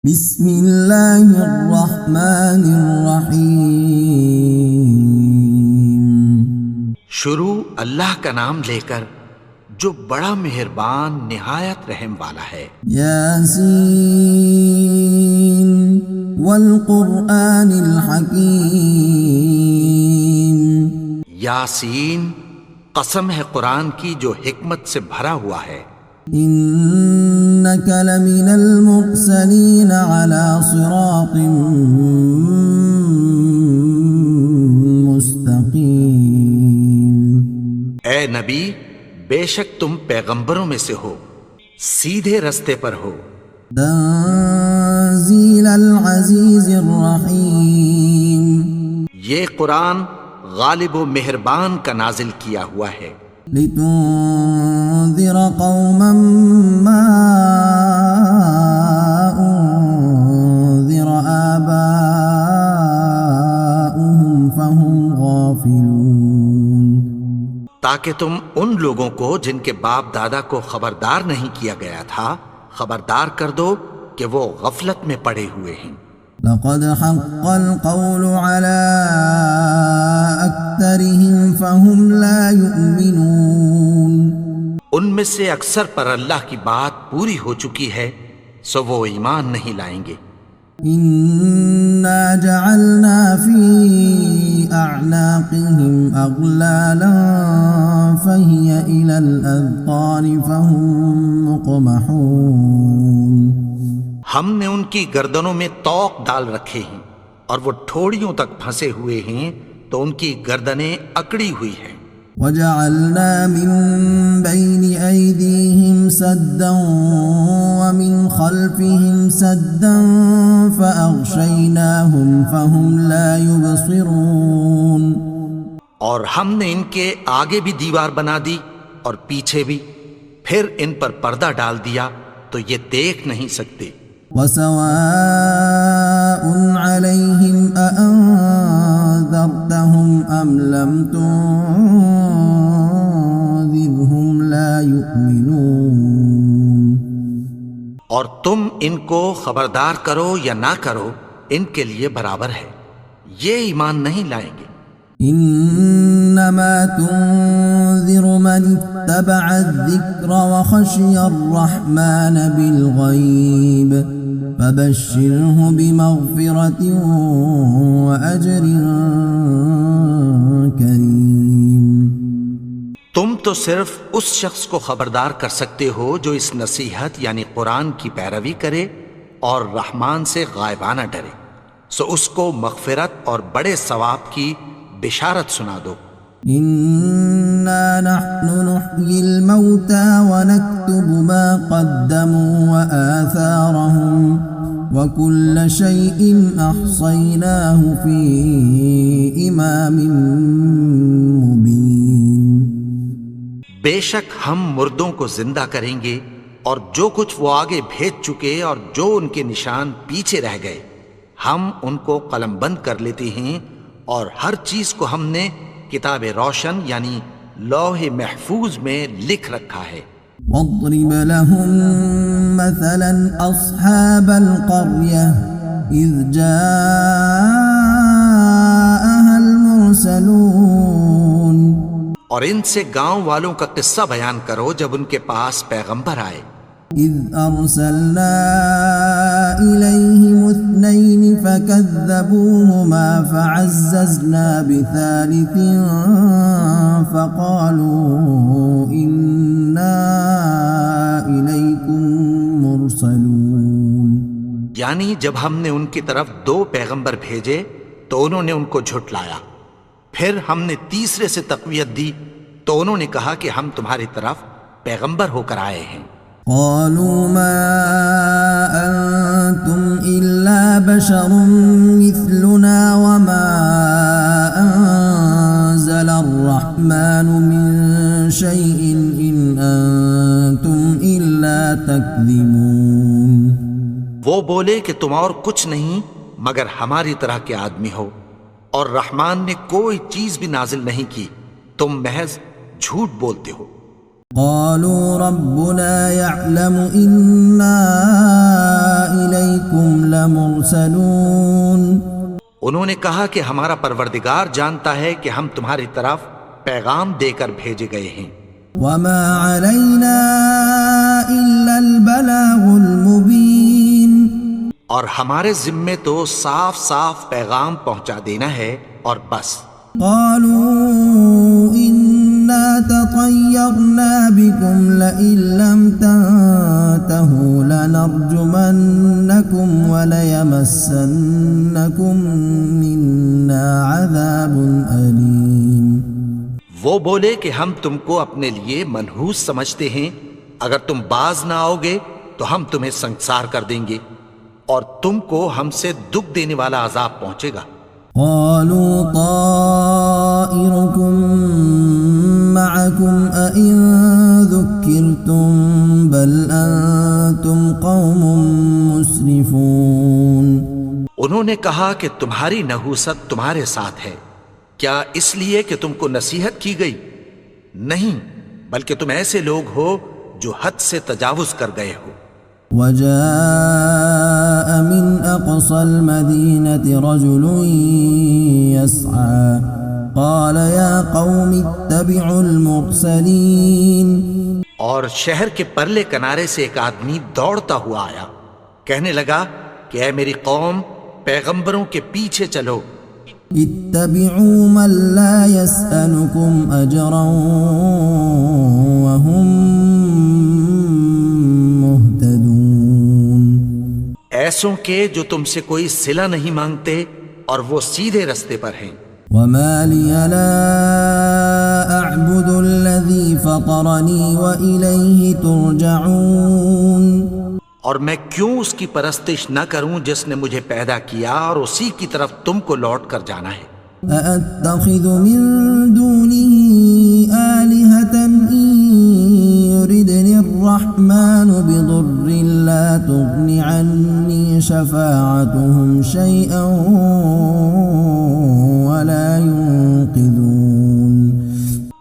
بسم اللہ الرحمن الرحیم۔ شروع اللہ کا نام لے کر جو بڑا مہربان نہایت رحم والا ہے۔ یاسین والقرآن الحکیم۔ یاسین، قسم ہے قرآن کی جو حکمت سے بھرا ہوا ہے۔ انک لمن المرسلین علی صراط مستقیم۔ اے نبی، بے شک تم پیغمبروں میں سے ہو، سیدھے رستے پر ہو۔ تنزیل العزیز الرحیم۔ یہ قرآن غالب و مہربان کا نازل کیا ہوا ہے۔ لتنذر قوما ما انذر آباؤهم فهم غافلون۔ تاکہ تم ان لوگوں کو جن کے باپ دادا کو خبردار نہیں کیا گیا تھا خبردار کر دو کہ وہ غفلت میں پڑے ہوئے ہیں۔ لقد حق القول على أكثرهم فهم لا يؤمنون۔ ان میں سے اکثر پر اللہ کی بات پوری ہو چکی ہے سو وہ ایمان نہیں لائیں گے۔ إنا جعلنا في أعناقهم أغلالا فهي إلى الأذقان فهم مقمحون۔ ہم نے ان کی گردنوں میں طوق ڈال رکھے ہیں اور وہ ٹھوڑیوں تک پھنسے ہوئے ہیں تو ان کی گردنیں اکڑی ہوئی ہیں۔ وجعلنا من بين أيديهم سدا ومن خلفهم سدا فأغشيناهم فهم لا يبصرون۔ اور ہم نے ان کے آگے بھی دیوار بنا دی اور پیچھے بھی، پھر ان پر پردہ ڈال دیا تو یہ دیکھ نہیں سکتے۔ وسواء عليهم أأنذرتهم أم لم تنذرهم لا يؤمنون۔ اور تم ان کو خبردار کرو یا نہ کرو ان کے لیے برابر ہے، یہ ایمان نہیں لائیں گے۔ انما تنذر من اتبع الذکر وخشی الرحمن بالغیب فبشرہ بمغفرۃ واجر کریم۔ تم تو صرف اس شخص کو خبردار کر سکتے ہو جو اس نصیحت یعنی قرآن کی پیروی کرے اور رحمان سے غائبانہ ڈرے، سو اس کو مغفرت اور بڑے ثواب کی بشارت سنا دو۔ انا نحن نحيي الموتى ونكتب ما قدموا وآثارهم وكل شيء أحصيناه في إمام مبين۔ بے شک ہم مردوں کو زندہ کریں گے اور جو کچھ وہ آگے بھیج چکے اور جو ان کے نشان پیچھے رہ گئے ہم ان کو قلم بند کر لیتے ہیں، اور ہر چیز کو ہم نے کتاب روشن یعنی لوح محفوظ میں لکھ رکھا ہے۔ واضرب لهم مثلا أصحاب القرية إذ جاءها المرسلون۔ اور ان سے گاؤں والوں کا قصہ بیان کرو جب ان کے پاس پیغمبر آئے۔ إذ أرسلنا إليهم اثنين فكذبوهما فعززنا بثالث فقالوا إنا إليكم مرسلون۔ یعنی جب ہم نے ان کی طرف دو پیغمبر بھیجے تو انہوں نے ان کو جھٹلایا، پھر ہم نے تیسرے سے تقویت دی تو انہوں نے کہا کہ ہم تمہاری طرف پیغمبر ہو کر آئے ہیں۔ قالوا ما أنتم إلا بشر مثلنا وما أنزل الرحمن من شيء إن أنتم إلا تكذبون۔ وہ بولے کہ تم اور کچھ نہیں مگر ہماری طرح کے آدمی ہو، اور رحمان نے کوئی چیز بھی نازل نہیں کی، تم محض جھوٹ بولتے ہو۔ قالوا ربنا يعلم إنا إليكم لمرسلون انہوں نے کہا کہ ہمارا پروردگار جانتا ہے کہ ہم تمہاری طرف پیغام دے کر بھیجے گئے ہیں، وما علينا إلا البلاغ المبين اور ہمارے ذمے تو صاف صاف پیغام پہنچا دینا ہے اور بس۔ قالوا إنا تطيرنا بكم لئن لم تنتهوا لنرجمنكم وليمسنكم منا عذاب أليم۔ وہ بولے کہ ہم تم کو اپنے لیے منحوس سمجھتے ہیں، اگر تم باز نہ آؤ گے تو ہم تمہیں سنگسار کر دیں گے اور تم کو ہم سے دکھ دینے والا عذاب پہنچے گا۔ قالوا طائركم معكم أئن ذكرتم بل أنتم قوم مسرفون۔ انہوں نے کہا کہ تمہاری نحوست تمہارے ساتھ ہے، کیا اس لیے کہ تم کو نصیحت کی گئی؟ نہیں، بلکہ تم ایسے لوگ ہو جو حد سے تجاوز کر گئے ہو۔ وجاء من أقصى المدينة رجل يسعى قال يا قوم اتبعوا المرسلين۔ اور شہر کے پرلے کنارے سے ایک آدمی دوڑتا ہوا آیا، کہنے لگا کہ اے میری قوم، پیغمبروں کے پیچھے چلو۔ اتبعوا من لا يسألكم أجرا وهم مهتدون۔ ایسوں کے جو تم سے کوئی صلہ نہیں مانگتے اور وہ سیدھے رستے پر ہیں۔ وما لي لا أعبد الذي فطرني وإليه ترجعون۔ اور میں کیوں اس کی پرستش نہ کروں جس نے مجھے پیدا کیا اور اسی کی طرف تم کو لوٹ کر جانا ہے۔ أأتخذ من دونه آلهة إن يردني الرحمن بضر لا تغن عني شفاعتهم شيئا ولا ينقذون۔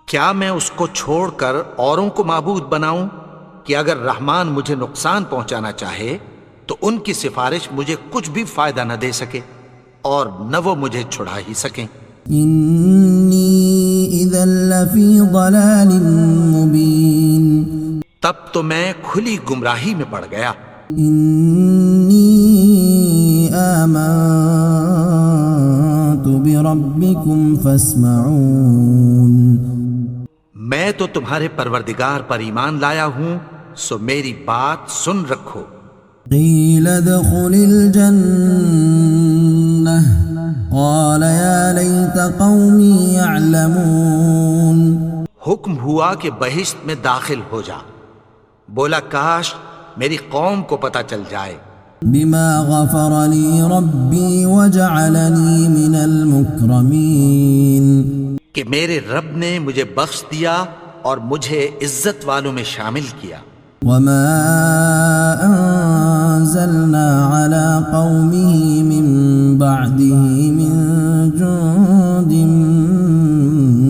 کیا میں اس کو چھوڑ کر اوروں کو معبود بناؤں کہ اگر رحمان مجھے نقصان پہنچانا چاہے تو ان کی سفارش مجھے کچھ بھی فائدہ نہ دے سکے اور نہ وہ مجھے چھڑا ہی سکیں۔ إني إذا لفي ضلال مبين۔ تب تو میں کھلی گمراہی میں پڑ گیا۔ إني آمنت بربكم فاسمعون۔ میں تو تمہارے پروردگار پر ایمان لایا ہوں، سو میری بات سن رکھو۔ قيل ادخل الجنة قال يا ليت قومي يعلمون۔ حکم ہوا کہ بہشت میں داخل ہو جا، بولا کاش میری قوم کو پتہ چل جائے۔ بما غفر لي ربي وجعلني من المكرمين۔ کہ میرے رب نے مجھے بخش دیا اور مجھے عزت والوں میں شامل کیا۔ وما أنزلنا على قومه من بعده من جند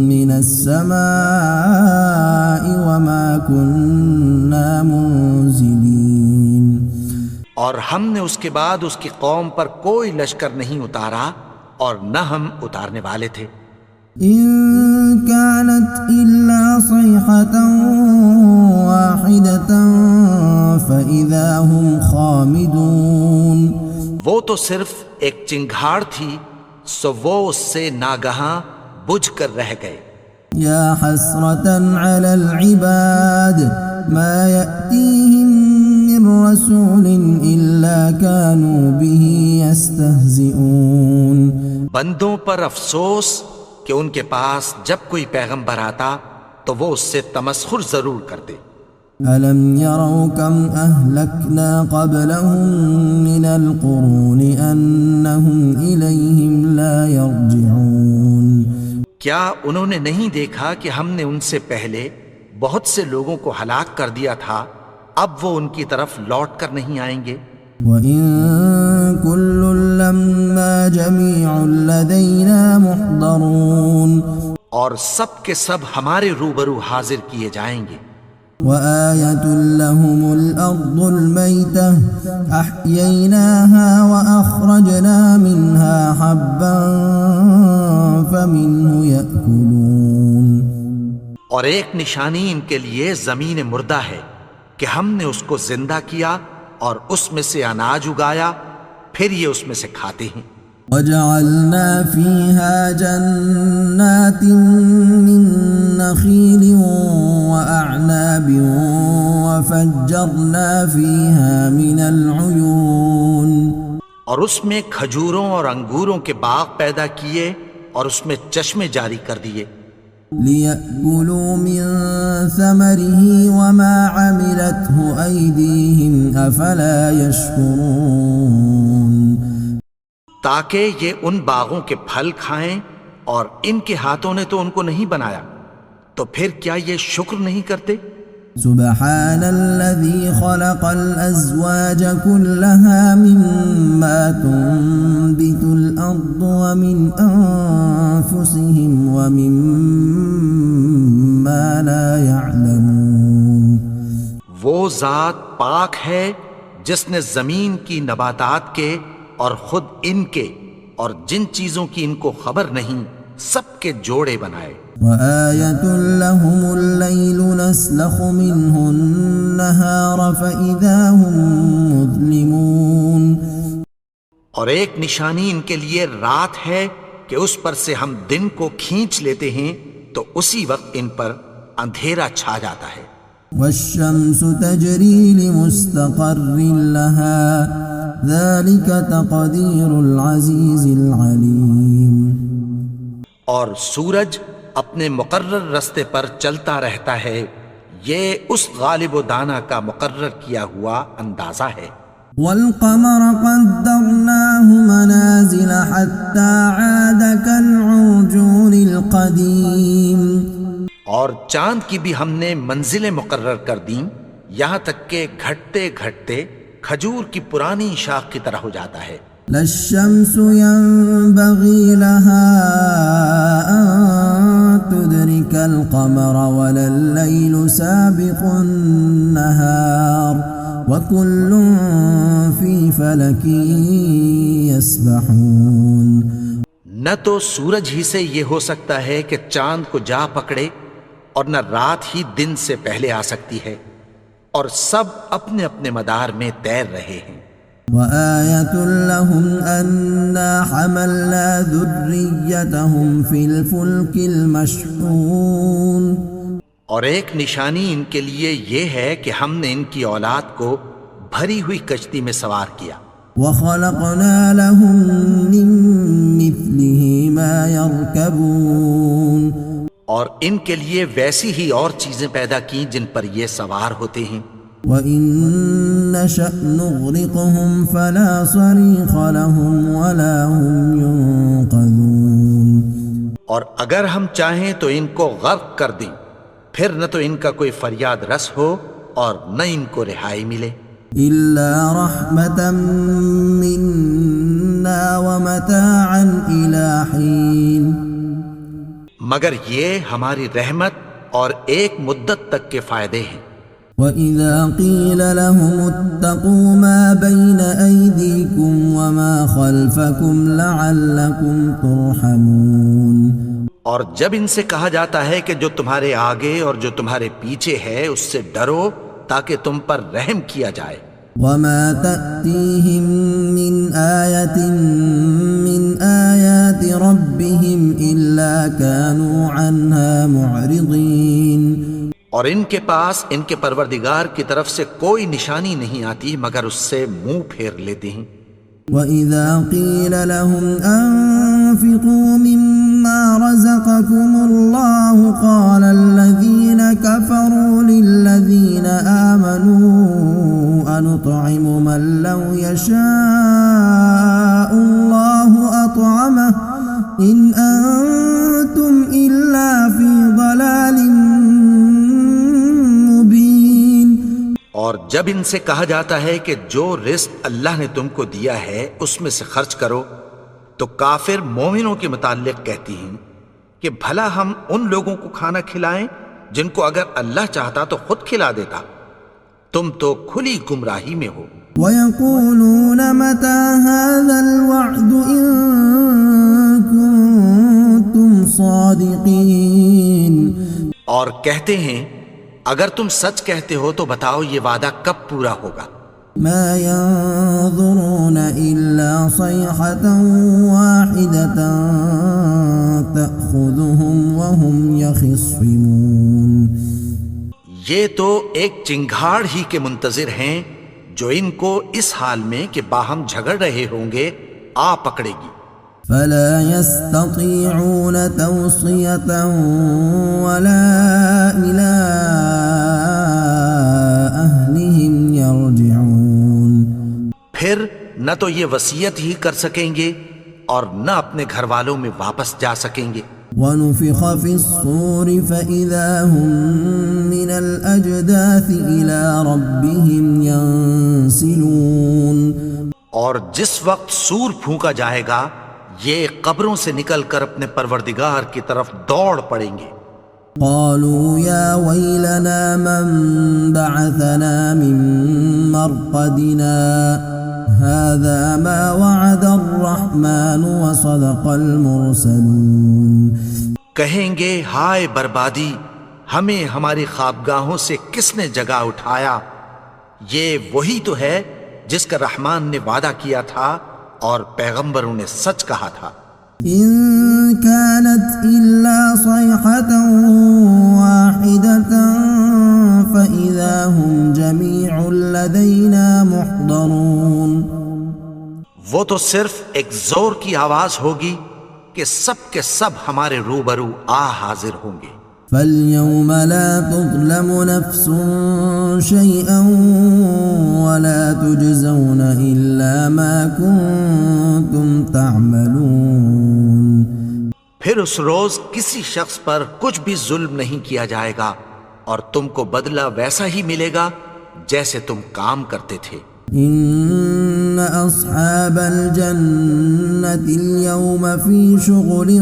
من السماء وما كنا منزلين۔ اور ہم نے اس کے بعد اس کی قوم پر کوئی لشکر نہیں اتارا اور نہ ہم اتارنے والے تھے۔ إن كانت إلا صيحة واحدة فإذا هم خامدون۔ وہ تو صرف ایک چنگھاڑ تھی، سو وہ اس سے ناگہاں بجھ کر رہ گئے۔ يا حسرة على العباد ما يأتيهم من رسول إلا كانوا به يستهزئون۔ بندوں پر افسوس کہ ان کے پاس جب کوئی پیغمبر آتا تو وہ اس سے تمسخر ضرور کرتے۔ ألم يروا كم أهلكنا قبلهم من القرون أنهم إليهم لا يرجعون۔ کیا انہوں نے نہیں دیکھا کہ ہم نے ان سے پہلے بہت سے لوگوں کو ہلاک کر دیا تھا، اب وہ ان کی طرف لوٹ کر نہیں آئیں گے؟ وَإِن كُلٌّ لَّمَّا جَمِيعٌ لَّدَيْنَا مُحْضَرُونَ۔ اور سب کے سب ہمارے روبرو حاضر کیے جائیں گے۔ وآية لهم الأرض الميتة أحييناها وأخرجنا منها حبا فمنه يأكلون. اور ایک نشانی ان کے لیے زمین مردہ ہے کہ ہم نے اس کو زندہ کیا اور اس میں سے اناج اگایا، پھر یہ اس میں سے کھاتے ہیں. وجعلنا فيها جنات من نخيل وأعناب وفجرنا فيها من العيون. اور اس میں کھجوروں اور انگوروں کے باغ پیدا کیے اور اس میں چشمے جاری کر دیے. ليأكلوا من ثمره وما عملته أيديهم أفلا يشكرون. تاکہ یہ ان باغوں کے پھل کھائیں اور ان کے ہاتھوں نے تو ان کو نہیں بنایا، تو پھر کیا یہ شکر نہیں کرتے؟ سبحان الذي خلق الأزواج كلها مما تنبت الأرض ومن أنفسهم ومما لا يعلمون. وہ ذات پاک ہے جس نے زمین کی نباتات کے اور خود ان کے اور جن چیزوں کی ان کو خبر نہیں سب کے جوڑے بنائے. وآية لهم الليل نسلخ منه النهار فإذا هم مظلمون. اور ایک نشانی ان کے لیے رات ہے کہ اس پر سے ہم دن کو کھینچ لیتے ہیں تو اسی وقت ان پر اندھیرا چھا جاتا ہے. والشمس تجري لمستقر لها ذلك تقدير العزيز العليم. اور سورج اپنے مقرر رستے پر چلتا رہتا ہے، یہ اس غالب و دانا کا مقرر کیا ہوا اندازہ ہے. والقمر قدرناه منازل حتى عاد كالعرجون القديم. اور چاند کی بھی ہم نے منزلیں مقرر کر دیں یہاں تک کہ گھٹتے گھٹتے کھجور کی پرانی شاخ کی طرح ہو جاتا ہے. لا الشمس ينبغي لها أن تدرك القمر ولا الليل سابق النهار وكل في فلك يسبحون. نہ تو سورج ہی سے یہ ہو سکتا ہے کہ چاند کو جا پکڑے اور نہ رات ہی دن سے پہلے آ سکتی ہے، اور سب اپنے اپنے مدار میں تیر رہے ہیں. وآية لهم أنا حملنا ذريتهم في الفلك المشحون. اور ایک نشانی ان کے لیے یہ ہے کہ ہم نے ان کی اولاد کو بھری ہوئی کشتی میں سوار کیا. وخلقنا لهم من مثله ما يركبون. اور ان کے لیے ویسی ہی اور چیزیں پیدا کی جن پر یہ سوار ہوتے ہیں. وَإِن نَّشَأْ نُغْرِقْهُمْ فَلَا صَرِيخَ لَهُمْ وَلَا هُمْ يُنقَذُونَ. اور اگر ہم چاہیں تو ان کو غرق کر دیں، پھر نہ تو ان کا کوئی فریاد رس ہو اور نہ ان کو رہائی ملے. إِلَّا رَحْمَةً مِّنَّا وَمَتَاعًا إِلَىٰ حِينٍ. مگر یہ ہماری رحمت اور ایک مدت تک کے فائدے ہیں. وَإِذَا قِيلَ لَهُمُ اتَّقُوا مَا بَيْنَ أَيْدِيكُمْ وَمَا خَلْفَكُمْ لَعَلَّكُمْ تُرْحَمُونَ. اور جب ان سے کہا جاتا ہے کہ جو تمہارے آگے اور جو تمہارے پیچھے ہے اس سے ڈرو تاکہ تم پر رحم کیا جائے. وَمَا تَأْتِيهِم مِّنْ آيَةٍ مِّنْ آيَاتِ رَبِّهِمْ إِلَّا كَانُوا عَنْهَا مُعْرِضِينَ. اور ان کے پاس ان کے پروردگار کی طرف سے کوئی نشانی نہیں آتی مگر اس سے منہ پھیر لیتے ہیں. وَإِذَا قِيلَ لَهُمْ أَنفِقُوا مِمَّا رَزَقَكُمُ اللَّهُ قَالَ الَّذِينَ كَفَرُوا لِلَّذِينَ آمَنُوا أَنُطْعِمُ مَن لَّوْ يَشَاءُ اللَّهُ أَطْعَمَهُ إِنْ أَنتُمْ إِلَّا فِي ضَلَالٍ مُّبِينٍ. اور جب ان سے کہا جاتا ہے کہ جو رزق اللہ نے تم کو دیا ہے اس میں سے خرچ کرو تو کافر مومنوں کے متعلق کہتی ہیں کہ بھلا ہم ان لوگوں کو کھانا کھلائیں جن کو اگر اللہ چاہتا تو خود کھلا دیتا. تم تو کھلی گمراہی میں ہو. وَيَقُولُونَ مَتَى هَذَا الْوَعْدُ إِن كُنتُمْ صَادِقِينَ. اور کہتے ہیں اگر تم سچ کہتے ہو تو بتاؤ یہ وعدہ کب پورا ہوگا. مَا يَنظُرُونَ إِلَّا صَيْحَةً وَاحِدَةً تَأْخُذُهُمْ وَهُمْ يَخِصِّمُونَ. یہ تو ایک چنگھاڑ ہی کے منتظر ہیں جو ان کو اس حال میں کہ باہم جھگڑ رہے ہوں گے آ پکڑے گی. فَلَا يَسْتَطِيعُونَ تَوْصِيَةً وَلَا إِلَىٰ أَهْلِهِمْ يَرْجِعُونَ. پھر نہ تو یہ وصیت ہی کر سکیں گے اور نہ اپنے گھر والوں میں واپس جا سکیں گے. وَنُفِخَ فِي الصُّورِ فَإِذَا هُم مِّنَ الْأَجْدَاثِ إِلَىٰ رَبِّهِمْ يَنسِلُونَ. اور جس وقت سور پھونکا جائے گا یہ قبروں سے نکل کر اپنے پروردگار کی طرف دوڑ پڑیں گے. قالوا يا ويلنا من بعثنا من مرقدنا هذا ما وعد الرحمن وصدق المرسلون. کہیں گے ہائے بربادی، ہمیں ہماری خوابگاہوں سے کس نے جگا اٹھایا. یہ وہی تو ہے جس کا رحمان نے وعدہ کیا تھا اور پیغمبروں نے سچ کہا تھا. إن كانت إلا صيحة واحدة فإذا هم جميع لدينا محضرون. وہ تو صرف ایک زور کی آواز ہوگی کہ سب کے سب ہمارے روبرو حاضر ہوں گے. فَالْيَوْمَ لَا تُظْلَمُ نَفْسٌ شَيْئًا وَلَا تُجْزَوْنَ إِلَّا مَا كُنتُمْ تَعْمَلُونَ. پھر اس روز کسی شخص پر کچھ بھی ظلم نہیں کیا جائے گا اور تم کو بدلہ ویسا ہی ملے گا جیسے تم کام کرتے تھے. إِنَّ أَصْحَابَ الْجَنَّةِ الْيَوْمَ فِي شُغُلٍ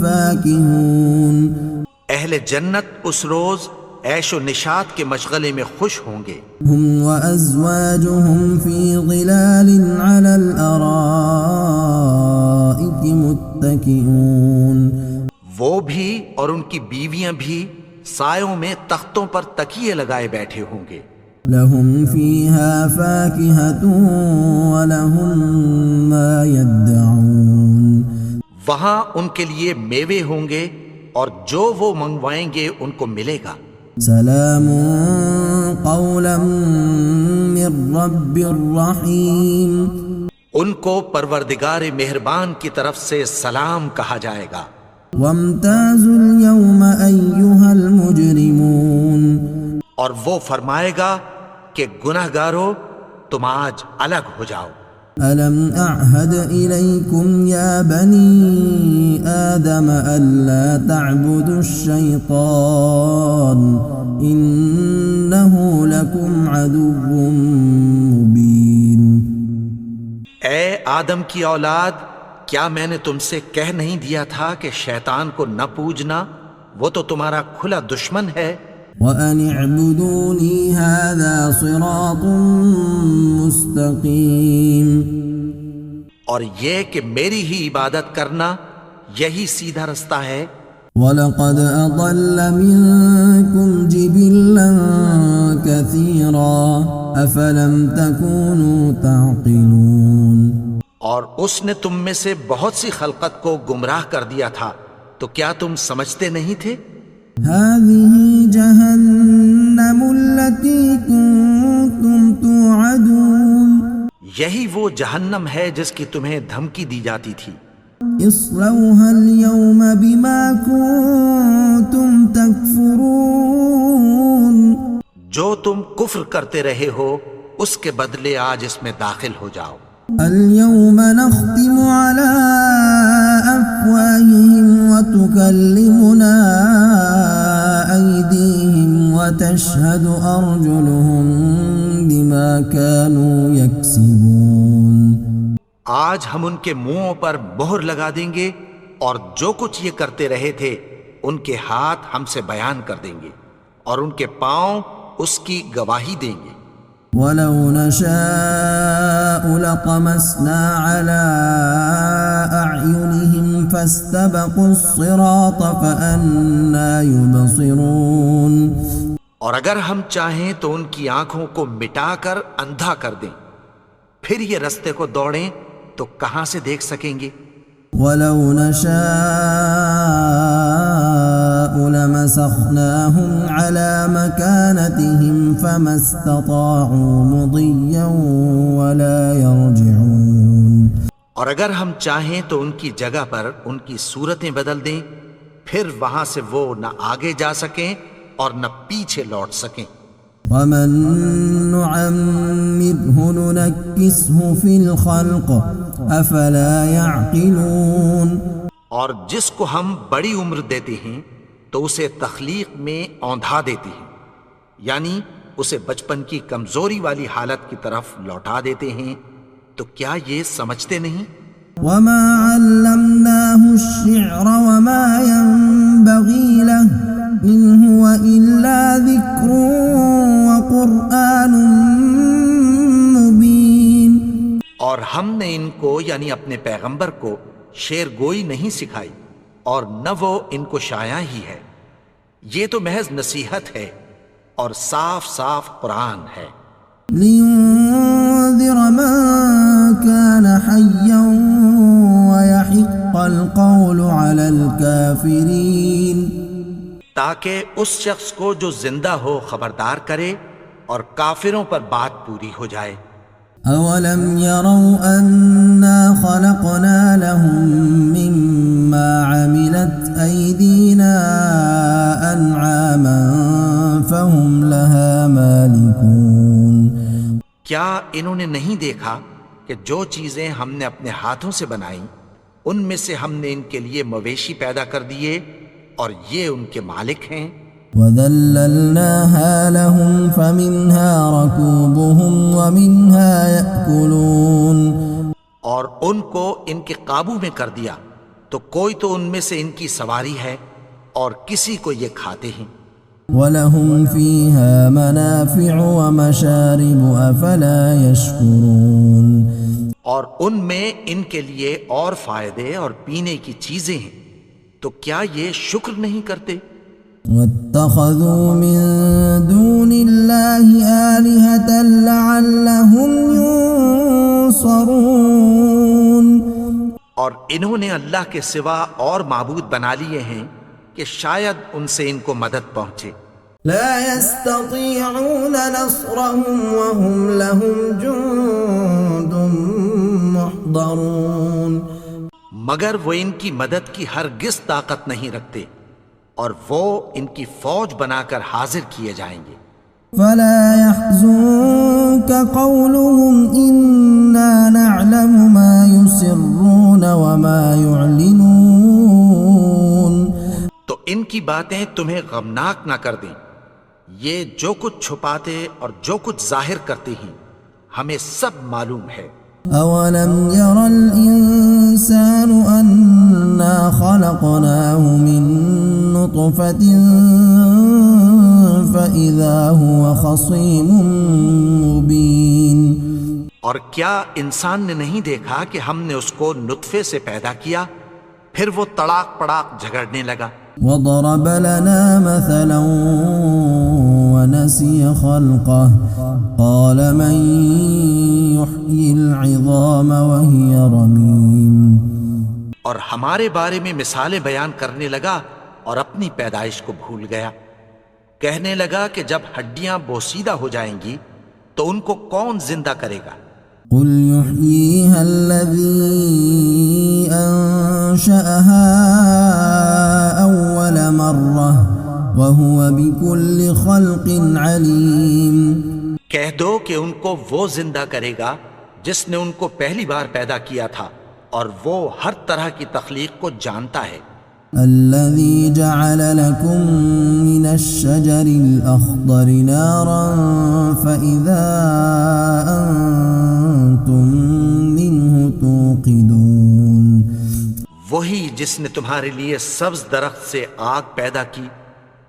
فَاكِهُونَ. اہل جنت اس روز عیش و نشاط کے مشغلے میں خوش ہوں گے. هم وأزواجهم في ظلال على الأرائك متكئون. وہ بھی اور ان کی بیویاں بھی سایوں میں تختوں پر تکیے لگائے بیٹھے ہوں گے. لهم فيها فاكهة ولهم ما يدعون. وہاں ان کے لیے میوے ہوں گے اور جو وہ منگوائیں گے ان کو ملے گا. سلام قولا من رب الرحیم. ان کو پروردگار مہربان کی طرف سے سلام کہا جائے گا. وامتازوا اليوم أيها المجرمون. اور وہ فرمائے گا کہ گنہگارو تم آج الگ ہو جاؤ. ألم أعهد إليكم يا بني آدم ألا تعبدوا الشيطان إنه لكم عدو مبين. اے آدم کی اولاد، کیا میں نے تم سے کہہ نہیں دیا تھا کہ شیطان کو نہ پوجنا، وہ تو تمہارا کھلا دشمن ہے. وَأَنِ اعْبُدُونِي هَذَا صِرَاطٌ مُسْتَقِيمٌ. اور یہ کہ میری ہی عبادت کرنا یہی سیدھا رستہ ہے. وَلَقَدْ أَضَلَّ مِنكُمْ جِبِلًّا كَثِيرًا أَفَلَمْ تَكُونُوا تَعْقِلُونَ. اور اس نے تم میں سے بہت سی خلقت کو گمراہ کر دیا تھا، تو کیا تم سمجھتے نہیں تھے؟ هذه جهنم التي كنتم توعدون. یہی وہ جہنم ہے جس کی تمہیں دھمکی دی جاتی تھی. اصلوها اليوم بما كنتم تكفرون. جو تم کفر کرتے رہے ہو اس کے بدلے آج اس میں داخل ہو جاؤ. اليوم نختم على أفواههم وتكلمنا أيديهم وتشهد أرجلهم بما كانوا يكسبون. آج ہم ان کے منہوں پر مہر لگا دیں گے اور جو کچھ یہ کرتے رہے تھے ان کے ہاتھ ہم سے بیان کر دیں گے اور ان کے پاؤں اس کی گواہی دیں گے۔ وَلَوْ نَشَاءُ لَطَمَسْنَا عَلَىٰ أَعْيُنِهِمْ فَاسْتَبَقُوا الصِّرَاطَ فَأَنَّىٰ يُبْصِرُونَ۔ اور اگر ہم چاہیں تو ان کی آنکھوں کو مٹا کر اندھا کر دیں، پھر یہ رستے کو دوڑیں تو کہاں سے دیکھ سکیں گے؟ وَلَوْ نَشَاءُ لَمَسَخْنَاهُمْ عَلَىٰ مَكَانَتِهِمْ فَمَا اسْتَطَاعُوا مُضِيًّا وَلَا يَرْجِعُونَ۔ اور اگر ہم چاہیں تو ان کی جگہ پر ان کی صورتیں بدل دیں، پھر وہاں سے وہ نہ آگے جا سکیں اور نہ پیچھے لوٹ سکیں۔ وَمَن نُّعَمِّرْهُ نُنَكِّسْهُ فِي الْخَلْقِ أَفَلَا يَعْقِلُونَ۔ اور جس کو ہم بڑی عمر دیتے ہیں تو اسے تخلیق میں اوندھا دیتے ہیں، یعنی اسے بچپن کی کمزوری والی حالت کی طرف لوٹا دیتے ہیں، تو کیا یہ سمجھتے نہیں؟ وَمَا عَلَّمْنَاهُ الشِّعْرَ وَمَا يَنبَغِي لَهُ إِنْ هُوَ إِلَّا ذِكْرٌ وَقُرْآنٌ مُبِينٌ۔ اور ہم نے ان کو یعنی اپنے پیغمبر کو شعر گوئی نہیں سکھائی، اور نہ وہ ان کو شایع ہی ہے، یہ تو محض نصیحت ہے اور صاف صاف قرآن ہے۔ لِيُنذِرَ مَن كَانَ حَيًّا وَيَحِقَّ الْقَوْلُ عَلَى الْكَافِرِينَ، تاکہ اس شخص کو جو زندہ ہو خبردار کرے اور کافروں پر بات پوری ہو جائے۔ أَوَلَمْ يَرَوْا أَنَّا خَلَقْنَا لَهُم مِّمَّا عَمِلَتْ أَيْدِينَا أَنْعَامًا فَهُمْ لَهَا مَالِكُونَ۔ کیا انہوں نے نہیں دیکھا کہ جو چیزیں ہم نے اپنے ہاتھوں سے بنائیں ان میں سے ہم نے ان کے لیے مویشی پیدا کر دیے اور یہ ان کے مالک ہیں۔ وَذَلَّلْنَاهَا لَهُمْ فَمِنْهَا رَكُوبُهُمْ وَمِنْهَا يَأْكُلُونَ۔ اور ان کو ان کے قابو میں کر دیا تو کوئی تو ان میں سے ان کی سواری ہے اور کسی کو یہ کھاتے ہیں۔ وَلَهُمْ فِيهَا مَنَافِعُ وَمَشَارِبُ أَفَلَا يَشْكُرُونَ۔ اور ان میں ان کے لیے اور فائدے اور پینے کی چیزیں ہیں، تو کیا یہ شکر نہیں کرتے؟ وَاتَّخَذُوا مِن دُونِ اللَّهِ آلِهَةً لَعَلَّهُمْ يُنصَرُونَ۔ اور انہوں نے اللہ کے سوا اور معبود بنا لیے ہیں کہ شاید ان سے ان کو مدد پہنچے۔ لا يستطيعون نصرهم وهم لهم جند محضرون۔ مگر وہ ان کی مدد کی ہرگز طاقت نہیں رکھتے اور وہ ان کی فوج بنا کر حاضر کیے جائیں گے۔ فلا يحزنك قولهم إنا نعلم ما يسرون وما يعلنون۔ تو ان کی باتیں تمہیں غمناک نہ کر دیں، یہ جو کچھ چھپاتے اور جو کچھ ظاہر کرتے ہیں ہمیں سب معلوم ہے۔ أولم ير الإنسان أنا خلقناه من نطفة فإذا هو خصيم مبين۔ اور کیا انسان نے نہیں دیکھا کہ ہم نے اس کو نطفے سے پیدا کیا، پھر وہ تڑاک پڑاک جھگڑنے لگا۔ وضرب لنا مثلا ونسي خلقه قال من يحيي العظام وهي رميم۔ اور ہمارے بارے میں مثالیں بیان کرنے لگا اور اپنی پیدائش کو بھول گیا، کہنے لگا کہ جب ہڈیاں بوسیدہ ہو جائیں گی تو ان کو کون زندہ کرے گا؟ قل يحييها الذي أنشأها أول مرة وهو بكل خلق عليم۔ کہہ دو کہ ان کو وہ زندہ کرے گا جس نے ان کو پہلی بار پیدا کیا تھا اور وہ ہر طرح کی تخلیق کو جانتا ہے۔ الذي جعل لكم من الشجر الأخضر نارا فإذا أنتم منه توقدون۔ وہی جس نے تمہارے لیے سبز درخت سے آگ پیدا کی،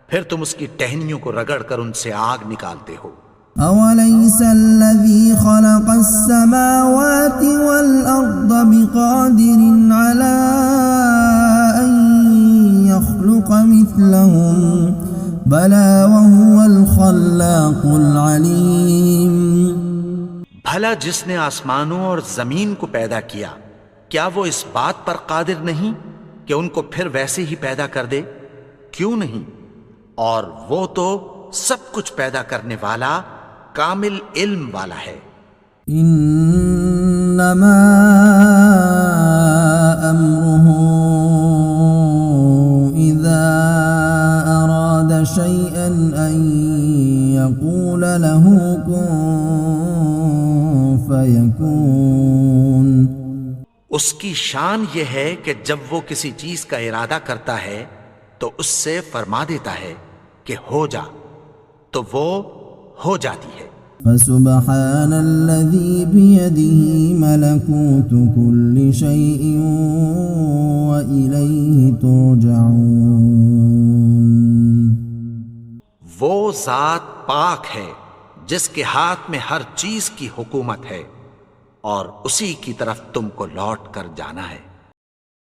پھر تم اس کی ٹہنیوں کو رگڑ کر ان سے آگ نکالتے ہو۔ أوليس الذي خلق السماوات والأرض بقادر على أن يخلق مثلهم بلى وهو الخلاق العليم۔ بھلا جس نے آسمانوں اور زمین کو پیدا کیا، کیا وہ اس بات پر قادر نہیں کہ ان کو پھر ویسے ہی پیدا کر دے؟ کیوں نہیں؟ اور وہ تو سب کچھ پیدا کرنے والا، کامل علم والا ہے۔ انما امره اذا اراد شيئا ان يقول له كن فيكون۔ اس کی شان یہ ہے کہ جب وہ کسی چیز کا ارادہ کرتا ہے تو اس سے فرما دیتا ہے کہ ہو جا، تو وہ ہو جاتی ہے۔ فسبحان الذي بيده ملكوت كل شيء وإليه ترجعون۔ وہ ذات پاک ہے جس کے ہاتھ میں ہر چیز کی حکومت ہے، اور اسی کی طرف تم کو لوٹ کر جانا ہے۔